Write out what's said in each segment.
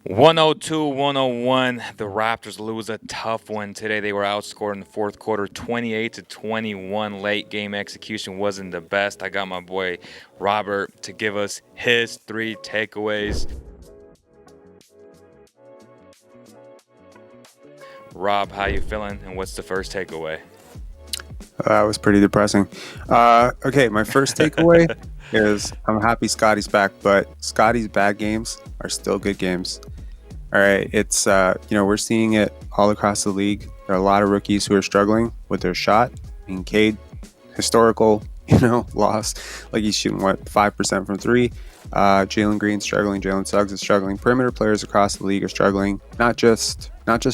102-101. The Raptors lose a tough one today. They were outscored in the fourth quarter 28-21. Late game execution wasn't the best. I got my boy Robert to give us his three takeaways. Rob, how you feeling and what's the first takeaway? That was pretty depressing. Okay, my first takeaway is I'm happy Scottie's back, but Scottie's bad games are still good games. All right, it's we're seeing it all across the league. There are a lot of rookies who are struggling with their shot. I mean, Cade, historical, loss. Like he's shooting 5% from three. Jalen Green's struggling. Jalen Suggs is struggling. Perimeter players across the league are struggling. Not just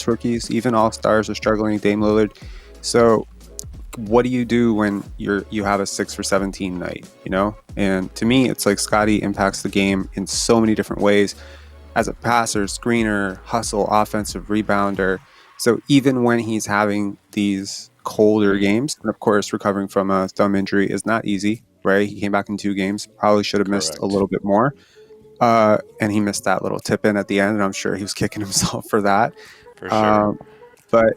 rookies. Even all stars are struggling. Dame Lillard. So what do you do when you have a 6 for 17 night, And to me, it's like Scottie impacts the game in so many different ways as a passer, screener, hustle, offensive rebounder. So even when he's having these colder games, and of course, recovering from a thumb injury is not easy, right? He came back in 2 games, probably should have missed a little bit more. And he missed that little tip in at the end, and I'm sure he was kicking himself for that. For sure. But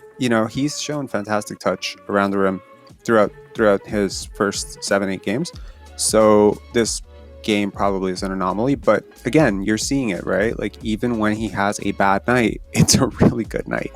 he's shown fantastic touch around the rim throughout his first 7-8 games. So this game probably is an anomaly, but again, you're seeing it, right? Like even when he has a bad night, it's a really good night.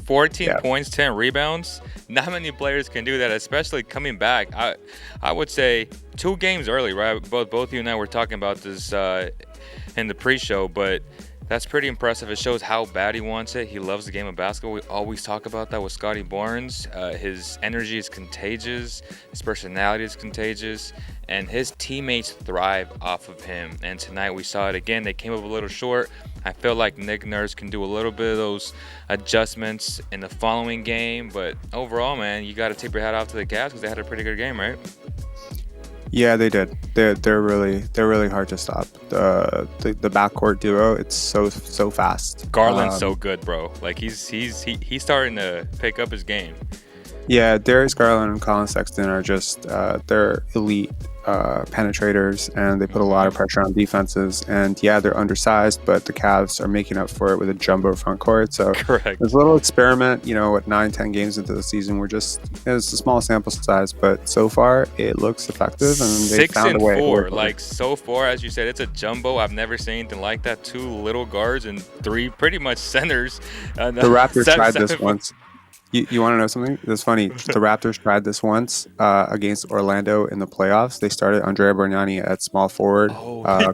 14 points, 10 rebounds. Not many players can do that, especially coming back. I would say 2 games early, right? Both you and I were talking about this in the pre-show, but that's pretty impressive. It shows how bad he wants it. He loves the game of basketball. We always talk about that with Scottie Barnes. His energy is contagious. His personality is contagious. And his teammates thrive off of him. And tonight we saw it again. They came up a little short. I feel like Nick Nurse can do a little bit of those adjustments in the following game. But overall, man, you got to tip your hat off to the Cavs because they had a pretty good game, right? Yeah, they did. They're really hard to stop. The backcourt duo, it's so fast. Garland's so good, bro. Like he's starting to pick up his game. Yeah, Darius Garland and Colin Sexton are just they're elite penetrators, and they put a lot of pressure on defenses. And yeah, they're undersized, but the Cavs are making up for it with a jumbo front court. So correct. There's a little experiment, what 9-10 games into the season. It's a small sample size, but so far it looks effective, and they found a way. 6-4, like so far, as you said, it's a jumbo. I've never seen anything like that. 2 little guards and 3 pretty much centers. The Raptors tried this once. You want to know something? It's funny. The Raptors tried this once against Orlando in the playoffs. They started Andrea Bargnani at small forward,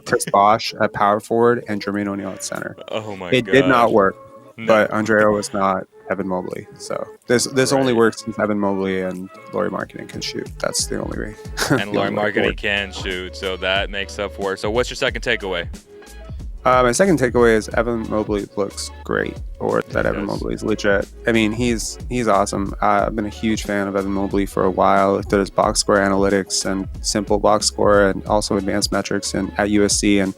Chris Bosh at power forward, and Jermaine O'Neal at center. Oh my god! It did not work, but Andrea was not Evan Mobley. So this only works if Evan Mobley and Lauri Markkanen can shoot. That's the only way. And Lauri Markkanen can shoot, so that makes up for it. So what's your second takeaway? My second takeaway is Evan Mobley looks great, or that Evan Mobley is legit. I mean, he's awesome. I've been a huge fan of Evan Mobley for a while. Looked at his box score analytics and simple box score, and also advanced metrics at USC. And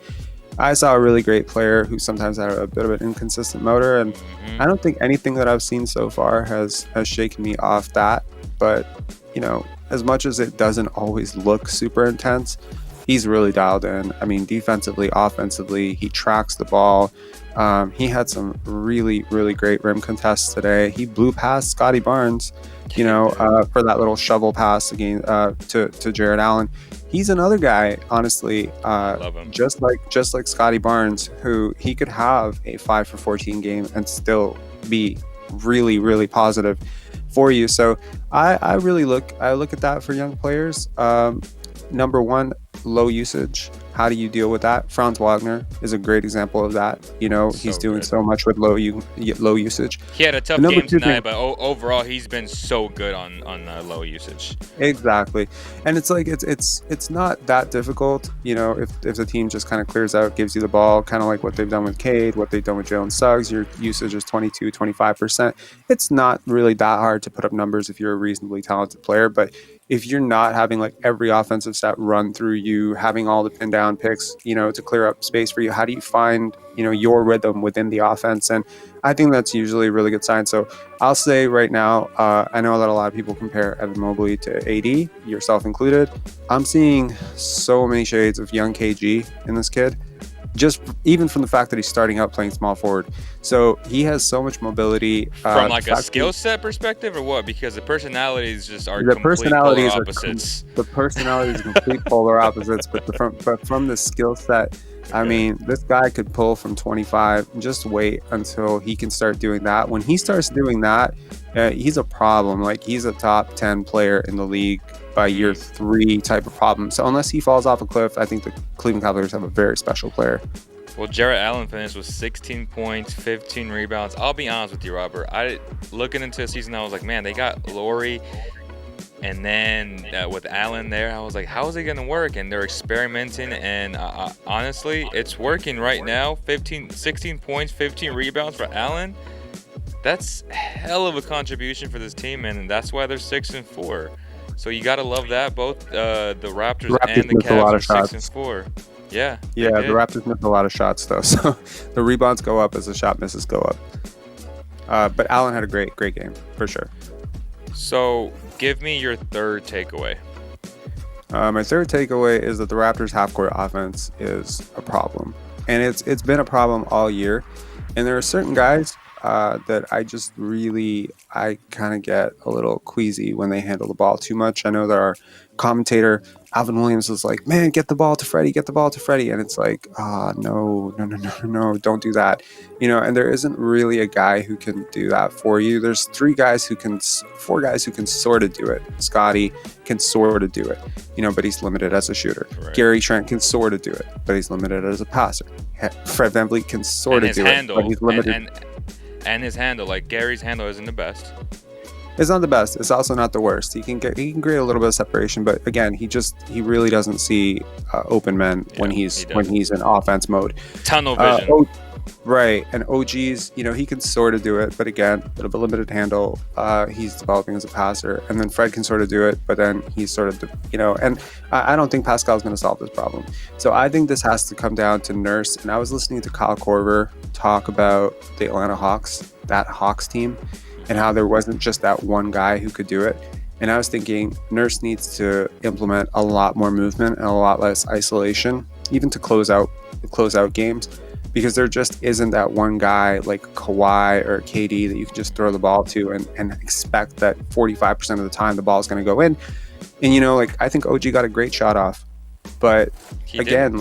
I saw a really great player who sometimes had a bit of an inconsistent motor. And I don't think anything that I've seen so far has shaken me off that. But as much as it doesn't always look super intense, he's really dialed in. I mean, defensively, offensively, he tracks the ball. He had some really, really great rim contests today. He blew past Scottie Barnes, for that little shovel pass again to Jared Allen. He's another guy, honestly, love him. just like Scottie Barnes, who he could have a 5 for 14 game and still be really, really positive for you. So I look at that for young players. Number one, low usage. How do you deal with that? Franz Wagner is a great example of that. He's doing so much with low usage. He had a tough game tonight, but overall he's been so good on low usage. Exactly, and it's like it's not that difficult. If the team just kind of clears out, gives you the ball, kind of like what they've done with Cade, what they've done with Jalen Suggs. Your usage is 22-25%. It's not really that hard to put up numbers if you're a reasonably talented player, but if you're not having like every offensive stat run through you, having all the pin down picks, to clear up space for you, how do you find, your rhythm within the offense? And I think that's usually a really good sign. So I'll say right now, I know that a lot of people compare Evan Mobley to AD, yourself included. I'm seeing so many shades of young KG in this kid. just even from the fact that he's starting out playing small forward. So he has so much mobility. From like a skill set perspective, or what? Because the personalities just are The complete polar personalities opposites. the personalities are complete polar opposites, but from the skill set, I Okay. mean, this guy could pull from 25. Just wait until he can start doing that. When he starts doing that, he's a problem. Like, he's a top 10 player in the league by year 3 type of problem. So unless he falls off a cliff, I think the Cleveland Cavaliers have a very special player. Well, Jarrett Allen finished with 16 points, 15 rebounds. I'll be honest with you, Robert. Looking into the season, I was like, man, they got Laurie, and then with Allen there, I was like, how is it going to work? And they're experimenting, and honestly, it's working right now. 16 points, 15 rebounds for Allen. That's hell of a contribution for this team, man, and that's why they're 6-4. So you got to love that. Both the Raptors and the missed a lot Cavs of are shots. 6-4. Yeah. Yeah, the Raptors missed a lot of shots, though. So the rebounds go up as the shot misses go up. But Allen had a great game, for sure. So give me your third takeaway. My third takeaway is that the Raptors' half-court offense is a problem. And it's been a problem all year. And there are certain guys that I kind of get a little queasy when they handle the ball too much. I know that our commentator, Alvin Williams, was like, man, get the ball to Freddie. And it's like, no, don't do that. And there isn't really a guy who can do that for you. There's four guys who can sort of do it. Scottie can sort of do it, but he's limited as a shooter. Right. Gary Trent can sort of do it, but he's limited as a passer. Fred VanVleet can sort of do it, but he's limited. And his handle, like Gary's handle isn't the best. It's not the best. It's also not the worst. He can create a little bit of separation, but again, he really doesn't see open men when he's in offense mode. Tunnel vision. Right, and OG's, he can sort of do it, but again, a bit of a limited handle. He's developing as a passer, and then Fred can sort of do it, but then he's sort of, and I don't think Pascal's going to solve this problem. So I think this has to come down to Nurse, and I was listening to Kyle Korver talk about the Atlanta Hawks, that Hawks team, and how there wasn't just that one guy who could do it. And I was thinking Nurse needs to implement a lot more movement and a lot less isolation, even to close out games. Because there just isn't that one guy like Kawhi or KD that you can just throw the ball to and expect that 45% of the time the ball is going to go in. And, I think OG got a great shot off. But again,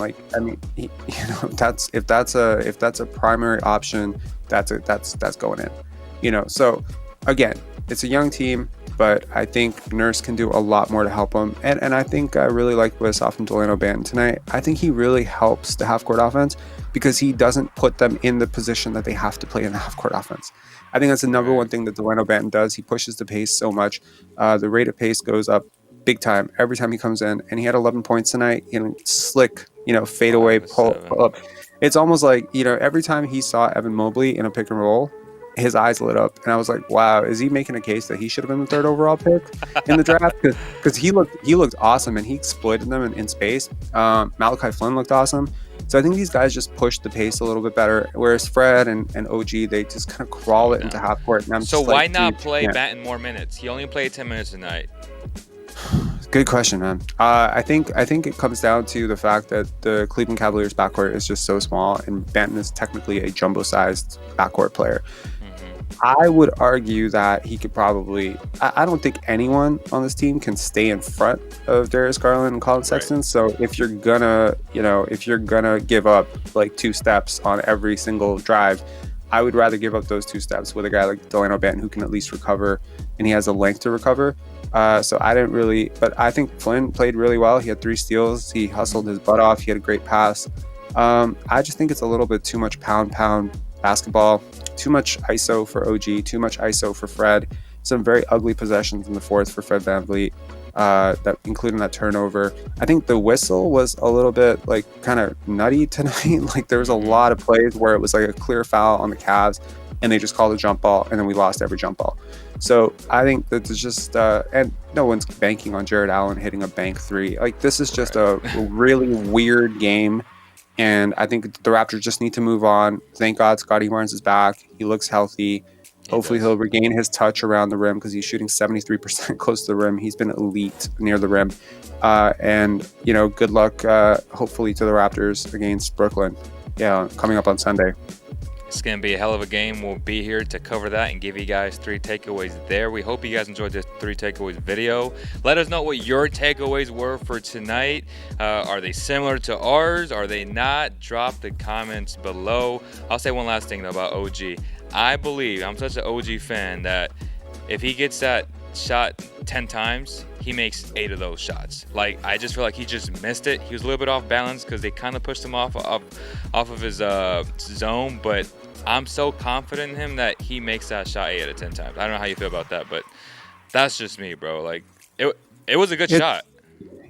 if that's a primary option, that's going in. So again, it's a young team, but I think Nurse can do a lot more to help them. And I think I really like what I saw from Delano Banton tonight. I think he really helps the half-court offense because he doesn't put them in the position that they have to play in the half-court offense. I think that's the number one thing that Delano Banton does. He pushes the pace so much. The rate of pace goes up big time every time he comes in. And he had 11 points tonight. Slick, fade away, pull up. It's almost like, every time he saw Evan Mobley in a pick and roll, his eyes lit up, and I was like, wow, is he making a case that he should have been the third overall pick in the draft? Because he looked awesome, and he exploited them in space. Malachi Flynn looked awesome. So I think these guys just pushed the pace a little bit better, whereas Fred and OG, they just kind of crawl it into half court. And so why not play Banton more minutes? He only played 10 minutes tonight. Good question, man. I think it comes down to the fact that the Cleveland Cavaliers backcourt is just so small, and Banton is technically a jumbo-sized backcourt player. I would argue that he could probably. I don't think anyone on this team can stay in front of Darius Garland and Colin Sexton. Right. So if you're gonna give up like 2 steps on every single drive, I would rather give up those 2 steps with a guy like Delano Banton who can at least recover, and he has the length to recover. So I didn't really, but I think Flynn played really well. He had 3 steals. He hustled his butt off. He had a great pass. I just think it's a little bit too much pound basketball, too much ISO for OG, too much ISO for Fred. Some very ugly possessions in the fourth for Fred VanVleet, that including that turnover. I think the whistle was a little bit like kind of nutty tonight. Like there was a lot of plays where it was like a clear foul on the Cavs, and they just called a jump ball, and then we lost every jump ball. So I think that it's just, and no one's banking on Jarrett Allen hitting a bank 3. Like this is just a really weird game. And I think the Raptors just need to move on. Thank God Scottie Barnes is back. He looks healthy. Hopefully he'll regain his touch around the rim because he's shooting 73% close to the rim. He's been elite near the rim. And, good luck, hopefully, to the Raptors against Brooklyn. Yeah, coming up on Sunday. It's going to be a hell of a game. We'll be here to cover that and give you guys 3 takeaways there. We hope you guys enjoyed this 3 takeaways video. Let us know what your takeaways were for tonight. Are they similar to ours? Are they not? Drop the comments below. I'll say one last thing though about OG. I believe, I'm such an OG fan, that if he gets that shot 10 times, he makes 8 of those shots. Like, I just feel like he just missed it. He was a little bit off balance because they kind of pushed him off of his zone, but I'm so confident in him that he makes that shot 8 out of 10 times. I don't know how you feel about that, but that's just me, bro. Like, it was a good shot.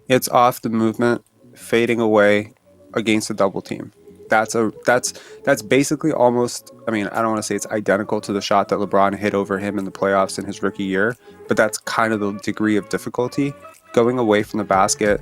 It's off the movement, fading away against a double team. That's basically almost, I mean, I don't want to say it's identical to the shot that LeBron hit over him in the playoffs in his rookie year, but that's kind of the degree of difficulty. Going away from the basket,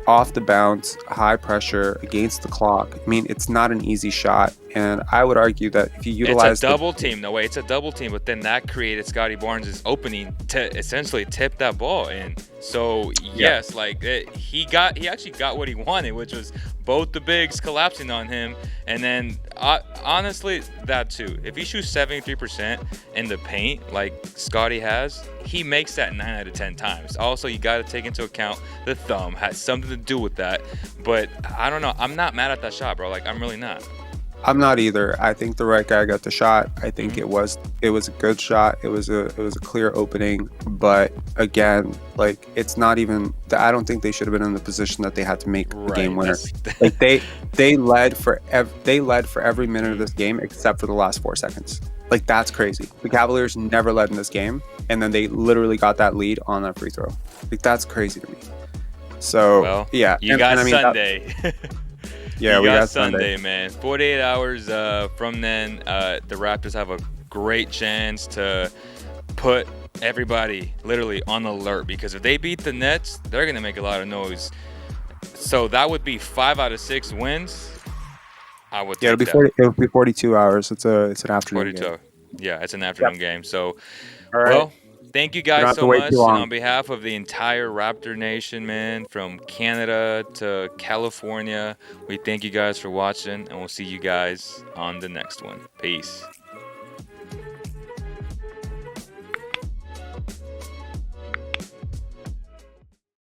off the bounce, high pressure, against the clock. I mean, it's not an easy shot, and I would argue that if you utilize it's a double team, no way, it's a double team, but then that created Scottie Barnes' opening to essentially tip that ball in. So yes, like he actually got what he wanted, which was both the bigs collapsing on him, and then honestly, that too. If he shoots 73% in the paint like Scottie has, he makes that 9 out of 10 times. Also, you got to take into account the thumb has something to do with that. But I don't know. I'm not mad at that shot, bro. Like, I'm really not. I'm not either. I think the right guy got the shot. I think it was a good shot. It was a clear opening, but again, like, it's not even. I don't think they should have been in the position that they had to make the game winner. Like, they led for every minute of this game except for the last 4 seconds. Like, that's crazy. The Cavaliers never led in this game, and then they literally got that lead on that free throw. Like, that's crazy to me. So well, yeah, you got Sunday. Yeah, we got Sunday, man. 48 hours from then, the Raptors have a great chance to put everybody literally on alert, because if they beat the Nets, they're going to make a lot of noise. So that would be 5 out of 6 wins. I would take that. It'll be 42 hours. It's an afternoon 42. game. Yeah, it's an afternoon game. So, all right. Well, thank you guys so much. And long. on behalf of the entire Raptor Nation, man, from Canada to California, we thank you guys for watching, and we'll see you guys on the next one. Peace.